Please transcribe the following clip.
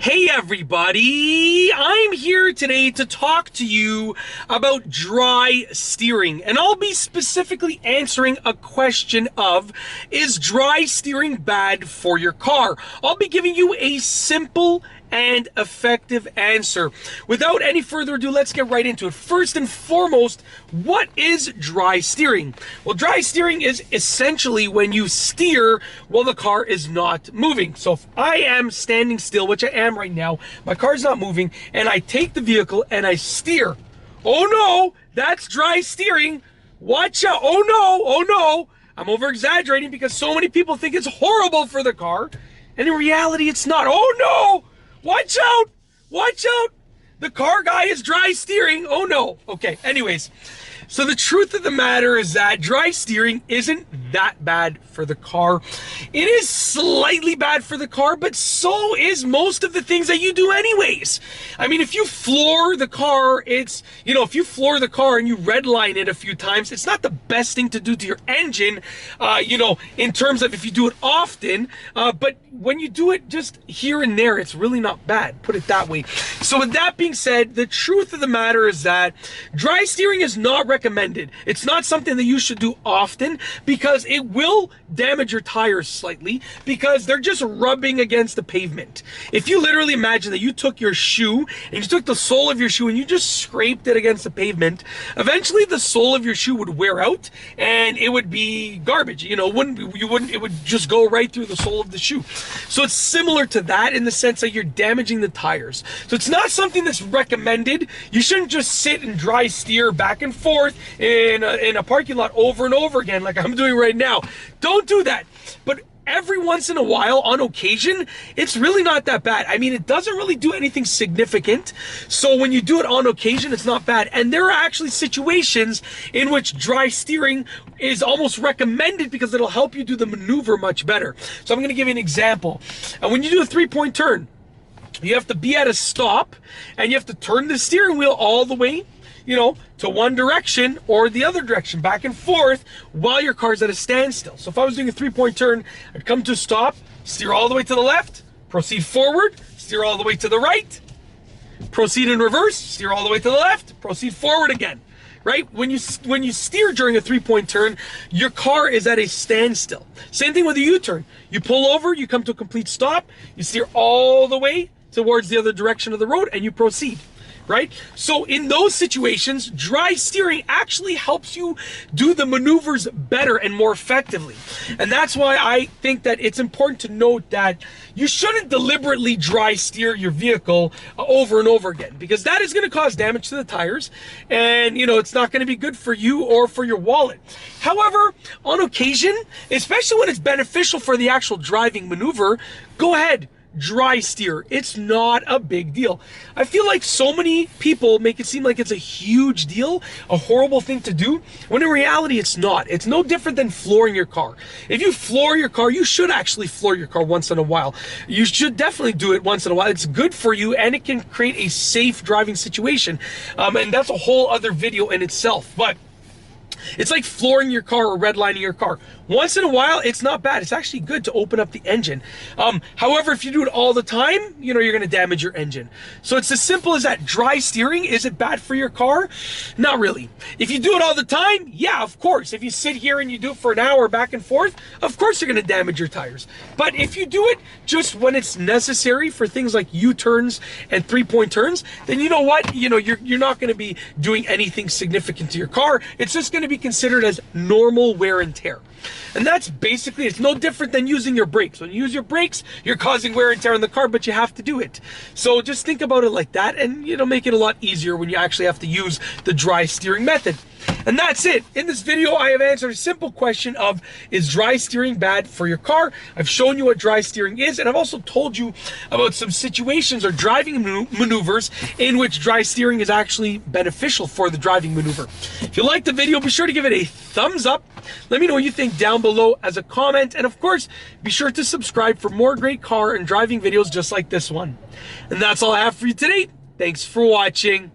Hey everybody, I'm here today to talk to you about dry steering, and I'll be specifically answering a question of, is dry steering bad for your car? I'll be giving you a simple and effective answer. Without any further ado, let's get right into it. First and foremost, what is dry steering? Well, dry steering is essentially when you steer while the car is not moving. So if I am standing still, which I am right now, my car's not moving, and I take the vehicle and I steer. Oh no, that's dry steering. Watch out. Oh no. I'm over exaggerating because so many people think it's horrible for the car, and in reality it's not. Oh no. Watch out! Watch out! The car guy is dry steering. Oh no. Okay, anyways. So the truth of the matter is that dry steering isn't that bad for the car. It is slightly bad for the car, but so is most of the things that you do anyways. I mean, if you floor the car, if you floor the car and you redline it a few times, it's not the best thing to do to your engine, in terms of if you do it often, but when you do it just here and there, it's really not bad, put it that way. So with that being said, the truth of the matter is that dry steering is not recommended. It's not something that you should do often because it will damage your tires slightly because they're just rubbing against the pavement. If you literally imagine that you took your shoe and you took the sole of your shoe and you just scraped it against the pavement, eventually the sole of your shoe would wear out and it would be garbage. It would just go right through the sole of the shoe. So it's similar to that in the sense that you're damaging the tires. So it's not something that's recommended. You shouldn't just sit and dry steer back and forth in a parking lot over and over again like I'm doing right now. Don't do that. But every once in a while, on occasion, it's really not that bad. I mean, it doesn't really do anything significant. So when you do it on occasion, it's not bad. And there are actually situations in which dry steering is almost recommended because it'll help you do the maneuver much better. So I'm going to give you an example. And when you do a three-point turn, you have to be at a stop and you have to turn the steering wheel all the way to one direction or the other direction, back and forth, while your car's at a standstill. So if I was doing a three-point turn, I'd come to a stop, steer all the way to the left, proceed forward, steer all the way to the right, proceed in reverse, steer all the way to the left, proceed forward again. Right? When you steer during a three-point turn, your car is at a standstill. Same thing with a U-turn. You pull over, you come to a complete stop, you steer all the way towards the other direction of the road, and you proceed. Right? So in those situations, dry steering actually helps you do the maneuvers better and more effectively. And that's why I think that it's important to note that you shouldn't deliberately dry steer your vehicle over and over again, because that is going to cause damage to the tires, and it's not going to be good for you or for your wallet. However, on occasion, especially when it's beneficial for the actual driving maneuver, go ahead. Dry steer. It's not a big deal. I feel like so many people make it seem like it's a huge deal, a horrible thing to do, when in reality it's not. It's no different than flooring your car. If you floor your car, you should actually floor your car once in a while. You should definitely do it once in a while. It's good for you and it can create a safe driving situation. And that's a whole other video in itself. But it's like flooring your car or redlining your car. Once in a while, it's not bad. It's actually good to open up the engine. However, if you do it all the time, you're going to damage your engine. So it's as simple as that. Dry steering, is it bad for your car? Not really. If you do it all the time, yeah, of course. If you sit here and you do it for an hour back and forth, of course you're going to damage your tires. But if you do it just when it's necessary for things like U-turns and three-point turns, then you know what? You're not going to be doing anything significant to your car. It's just going to be considered as normal wear and tear. And that's basically, it's no different than using your brakes. When you use your brakes, you're causing wear and tear on the car, but you have to do it. So just think about it like that, and it'll make it a lot easier when you actually have to use the dry steering method. And that's it. In this video, I have answered a simple question of, is dry steering bad for your car? I've shown you what dry steering is, and I've also told you about some situations or driving maneuvers in which dry steering is actually beneficial for the driving maneuver. If you liked the video, be sure to give it a thumbs up. Let me know what you think down below as a comment, and of course, be sure to subscribe for more great car and driving videos just like this one. And that's all I have for you today. Thanks for watching.